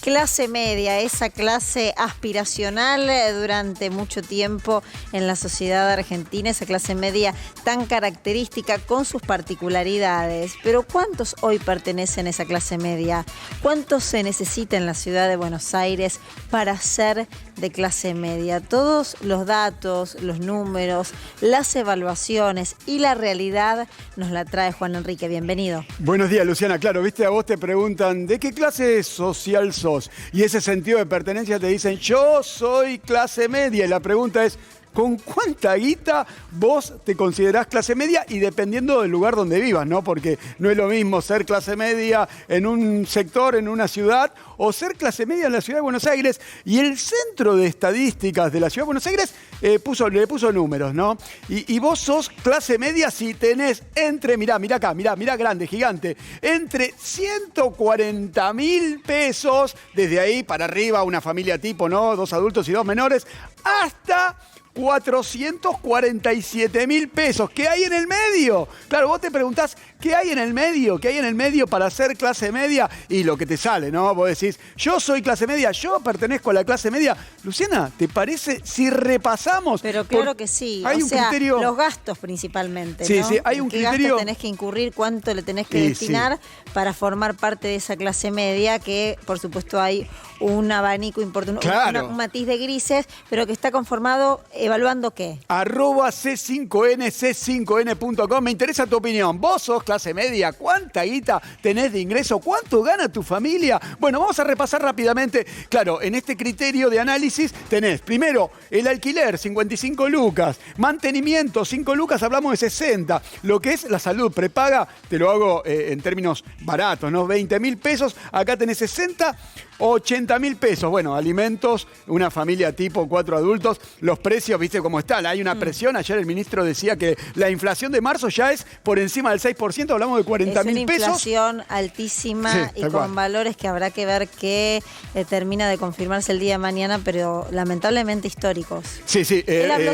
Clase media, esa clase aspiracional durante mucho tiempo en la sociedad argentina, esa clase media tan característica con sus particularidades. Pero ¿cuántos hoy pertenecen a esa clase media? ¿Cuántos se necesita en la ciudad de Buenos Aires para ser de clase media? Todos los datos, los números, las evaluaciones y la realidad nos la trae Juan Enrique. Bienvenido. Buenos días, Luciana. Claro, viste, a vos te preguntan ¿de qué clase social sos? Y ese sentido de pertenencia te dicen yo soy clase media. Y la pregunta es ¿con cuánta guita vos te considerás clase media? Y dependiendo del lugar donde vivas, ¿no? Porque no es lo mismo ser clase media en un sector, en una ciudad, o ser clase media en la ciudad de Buenos Aires. Y el Centro de Estadísticas de la ciudad de Buenos Aires le puso números, ¿no? Y vos sos clase media si tenés entre, mirá acá, mirá grande, gigante, entre 140.000 pesos, desde ahí para arriba, una familia tipo, ¿no? 2 adultos y 2 menores, hasta 447.000 pesos. ¿Qué hay en el medio? Claro, vos te preguntás, ¿qué hay en el medio? ¿Qué hay en el medio para ser clase media? Y lo que te sale, ¿no? Vos decís, yo soy clase media, yo pertenezco a la clase media. Luciana, ¿te parece si repasamos? Pero claro que sí. Hay un criterio... los gastos principalmente, sí, ¿no? Sí, hay un ¿Qué criterio... gastos tenés que incurrir? ¿Cuánto le tenés que destinar para formar parte de esa clase media? Que, por supuesto, hay un abanico importante, claro, un matiz de grises, pero que está conformado evaluando qué. @c5n.com. Me interesa tu opinión. Vos sos clase media. ¿Cuánta guita tenés de ingreso? ¿Cuánto gana tu familia? Bueno, vamos a repasar rápidamente. Claro, en este criterio de análisis tenés, primero, el alquiler, 55 lucas. Mantenimiento, 5 lucas, hablamos de 60. Lo que es la salud prepaga, te lo hago en términos baratos, ¿no? 20.000 pesos. Acá tenés 60. 80.000 pesos. Bueno, alimentos, una familia tipo 4 adultos. Los precios, viste cómo están. Hay una presión. Ayer el ministro decía que la inflación de marzo ya es por encima del 6%. Hablamos de 40.000 pesos. Es una inflación altísima, sí, y con cual. Valores que habrá que ver que termina de confirmarse el día de mañana, pero lamentablemente históricos. Sí. Él habló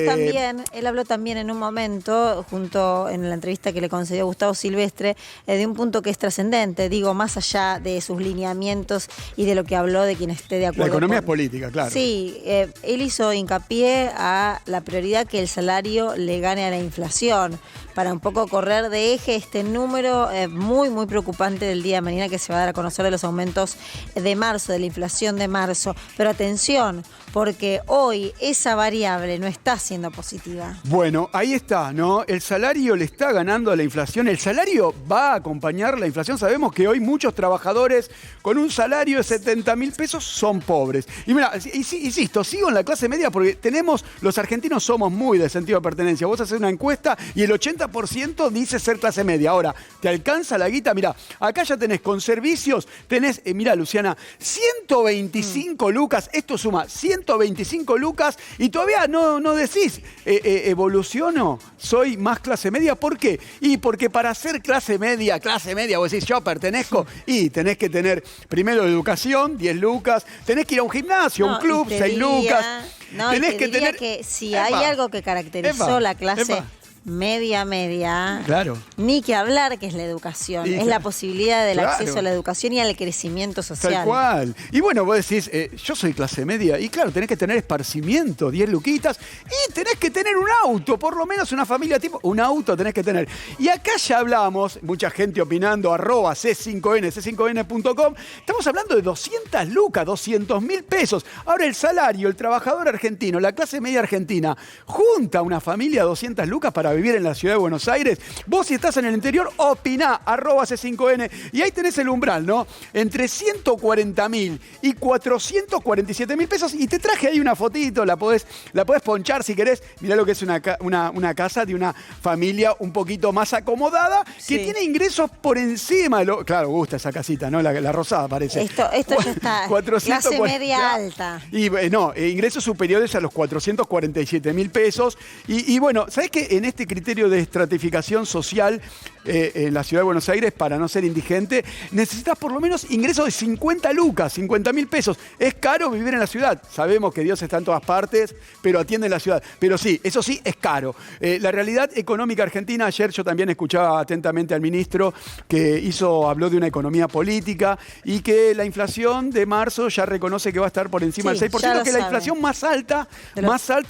también en un momento, junto en la entrevista que le concedió Gustavo Silvestre, de un punto que es trascendente. Digo, más allá de sus lineamientos y de lo que habló de quien esté de acuerdo. La economía es política, claro. Sí, él hizo hincapié a la prioridad que el salario le gane a la inflación, para un poco correr de eje este número muy preocupante del día de mañana que se va a dar a conocer de los aumentos de marzo, de la inflación de marzo. Pero atención, porque hoy esa variable no está siendo positiva. Bueno, ahí está, ¿no? El salario le está ganando a la inflación. El salario va a acompañar la inflación. Sabemos que hoy muchos trabajadores con un salario de 70.000 pesos son pobres. Y mira, insisto, sigo en la clase media porque los argentinos somos muy de sentido de pertenencia. Vos haces una encuesta y el 80% dice ser clase media. Ahora, ¿te alcanza la guita? Mirá, acá ya tenés con servicios, tenés, mirá, Luciana, 125 lucas, esto suma 125 lucas y todavía no decís, evoluciono, soy más clase media. ¿Por qué? Y porque para ser clase media, vos decís, yo pertenezco, y tenés que tener primero educación, 10 lucas, tenés que ir a un gimnasio, un club, 6 lucas. No, tenés que tener que si hay algo que caracterizó la clase media, claro, ni que hablar, que es la educación, es la posibilidad del acceso a la educación y al crecimiento social. Tal cual. Y bueno, vos decís, yo soy clase media, y claro, tenés que tener esparcimiento, 10 luquitas, y tenés que tener un auto, por lo menos una familia tipo, un auto tenés que tener. Y acá ya hablamos, mucha gente opinando, @c5n, c5n.com, estamos hablando de 200 lucas, 200.000 pesos. Ahora el salario, el trabajador argentino, la clase media argentina, junta una familia 200 lucas para vivir en la ciudad de Buenos Aires. Vos, si estás en el interior, opiná, @c5n, y ahí tenés el umbral, ¿no? Entre 140.000 y 447.000 pesos, y te traje ahí una fotito, la podés ponchar si querés. Mirá lo que es una casa de una familia un poquito más acomodada, que tiene ingresos por encima de lo... Claro, gusta esa casita, ¿no? La rosada parece. Esto ya está, clase media alta. Y no, ingresos superiores a los 447.000 pesos. Y bueno, ¿sabés qué? En este este criterio de estratificación social en la ciudad de Buenos Aires, para no ser indigente, necesitas por lo menos ingresos de 50 lucas, 50.000 pesos. Es caro vivir en la ciudad. Sabemos que Dios está en todas partes, pero atiende en la ciudad. Pero sí, eso sí, es caro. La realidad económica argentina, ayer yo también escuchaba atentamente al ministro que habló de una economía política y que la inflación de marzo ya reconoce que va a estar por encima del 6%, que es la inflación más alta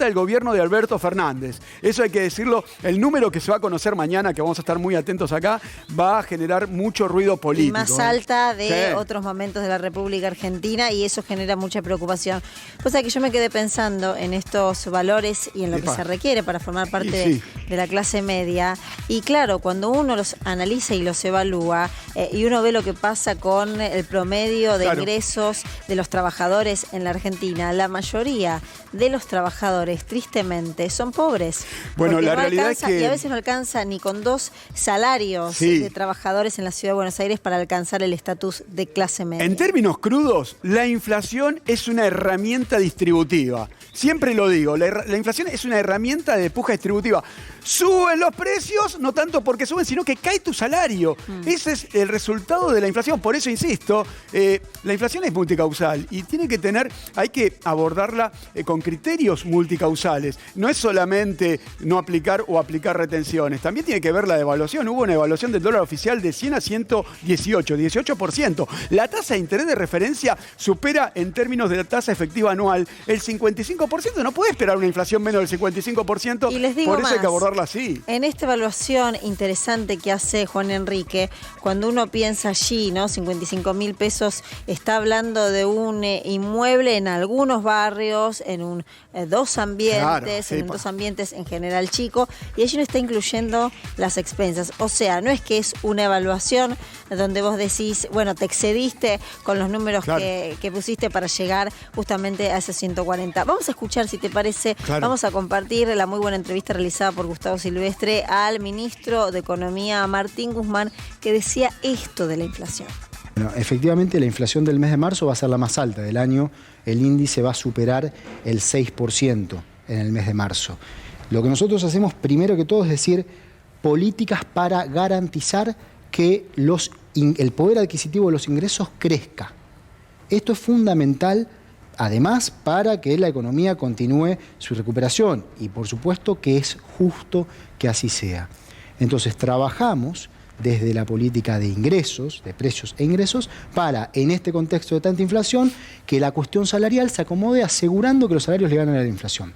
del gobierno de Alberto Fernández. Eso hay que decirlo. El número que se va a conocer mañana, que vamos a estar muy atentos acá, va a generar mucho ruido político. Y más alta de otros momentos de la República Argentina, y eso genera mucha preocupación. Pues que yo me quedé pensando en estos valores y en lo que se requiere para formar parte de la clase media. Y claro, cuando uno los analiza y los evalúa, y uno ve lo que pasa con el promedio de ingresos de los trabajadores en la Argentina, la mayoría de los trabajadores, tristemente, son pobres. Bueno, la realidad es que... Y a veces no alcanza ni con 2 salarios de trabajadores en la ciudad de Buenos Aires para alcanzar el estatus de clase media. En términos crudos, la inflación es una herramienta distributiva. Siempre lo digo, la inflación es una herramienta de puja distributiva. Suben los precios, no tanto porque suben, sino que cae tu salario. Ese es el resultado de la inflación. Por eso insisto, la inflación es multicausal y hay que abordarla con criterios multicausales. No es solamente no aplicar o aplicar retenciones, también tiene que ver la devaluación. Hubo una evaluación del dólar oficial de 100 a 118, 18%. La tasa de interés de referencia supera en términos de la tasa efectiva anual el 55%. No puede esperar una inflación menos del 55%. Y les digo por eso más, hay que abordarla así. En esta evaluación interesante que hace Juan Enrique, cuando uno piensa allí, ¿no? 55.000 pesos, está hablando de un inmueble en algunos barrios, en dos ambientes, en dos ambientes en general chico, y allí no está incluyendo las expensas. O sea, no es que es una evaluación donde vos decís, bueno, te excediste con los números que pusiste para llegar justamente a ese 140. Vamos a escuchar, si te parece, vamos a compartir la muy buena entrevista realizada por Gustavo Silvestre al ministro de Economía, Martín Guzmán, que decía esto de la inflación. Bueno, efectivamente, la inflación del mes de marzo va a ser la más alta del año. El índice va a superar el 6% en el mes de marzo. Lo que nosotros hacemos primero que todo es decir, políticas para garantizar que el poder adquisitivo de los ingresos crezca. Esto es fundamental, además, para que la economía continúe su recuperación y, por supuesto, que es justo que así sea. Entonces, trabajamos desde la política de ingresos, de precios e ingresos, para, en este contexto de tanta inflación, que la cuestión salarial se acomode asegurando que los salarios le ganan a la inflación.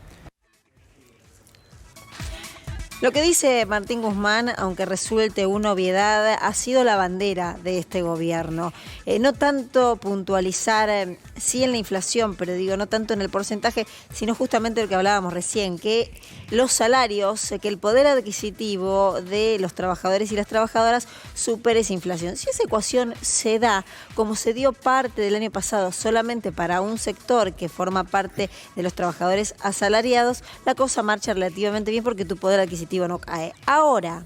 Lo que dice Martín Guzmán, aunque resulte una obviedad, ha sido la bandera de este gobierno. No tanto puntualizar, sí en la inflación, pero digo, no tanto en el porcentaje, sino justamente lo que hablábamos recién, que los salarios, que el poder adquisitivo de los trabajadores y las trabajadoras supere esa inflación. Si esa ecuación se da, como se dio parte del año pasado, solamente para un sector que forma parte de los trabajadores asalariados, la cosa marcha relativamente bien porque tu poder adquisitivo no cae. Ahora,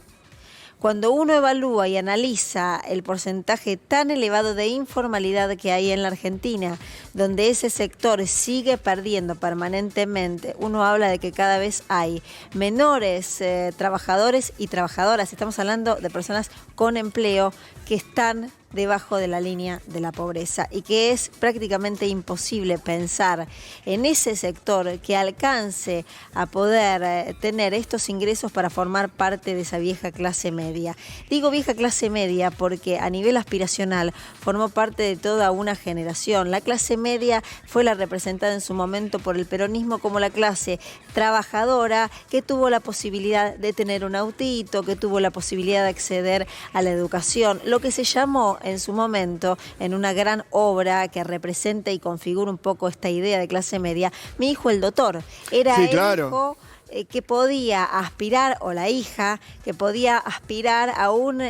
cuando uno evalúa y analiza el porcentaje tan elevado de informalidad que hay en la Argentina, donde ese sector sigue perdiendo permanentemente, uno habla de que cada vez hay menores trabajadores y trabajadoras. Estamos hablando de personas con empleo que están debajo de la línea de la pobreza y que es prácticamente imposible pensar en ese sector que alcance a poder tener estos ingresos para formar parte de esa vieja clase media. Digo vieja clase media porque a nivel aspiracional formó parte de toda una generación. La clase media fue la representada en su momento por el peronismo como la clase trabajadora que tuvo la posibilidad de tener un autito, que tuvo la posibilidad de acceder a la educación, lo que se llamó en su momento, en una gran obra que representa y configura un poco esta idea de clase media, Mi hijo el doctor. Era el hijo que podía aspirar, o la hija, que podía aspirar a un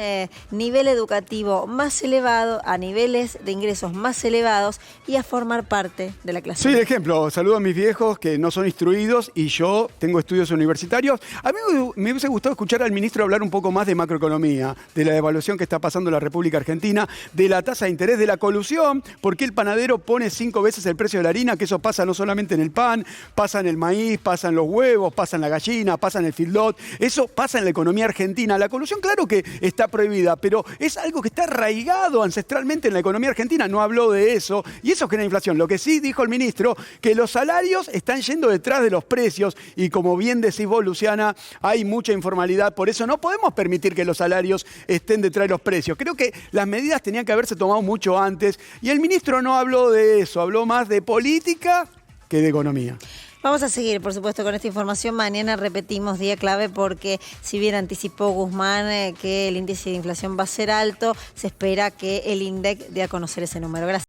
nivel educativo más elevado, a niveles de ingresos más elevados y a formar parte de la clase media. Sí, de ejemplo, saludo a mis viejos que no son instruidos y yo tengo estudios universitarios. A mí me hubiese gustado escuchar al ministro hablar un poco más de macroeconomía, de la devaluación que está pasando en la República Argentina, de la tasa de interés, de la colusión, porque el panadero pone 5 veces el precio de la harina, que eso pasa no solamente en el pan, pasa en el maíz, pasa en los huevos, pasa pasa en la gallina, pasa en el feedlot, eso pasa en la economía argentina. La colusión, claro que está prohibida, pero es algo que está arraigado ancestralmente en la economía argentina. No habló de eso y eso genera inflación. Lo que sí dijo el ministro, que los salarios están yendo detrás de los precios y como bien decís vos, Luciana, hay mucha informalidad. Por eso no podemos permitir que los salarios estén detrás de los precios. Creo que las medidas tenían que haberse tomado mucho antes y el ministro no habló de eso, habló más de política que de economía. Vamos a seguir, por supuesto, con esta información. Mañana repetimos día clave porque si bien anticipó Guzmán que el índice de inflación va a ser alto, se espera que el INDEC dé a conocer ese número. Gracias.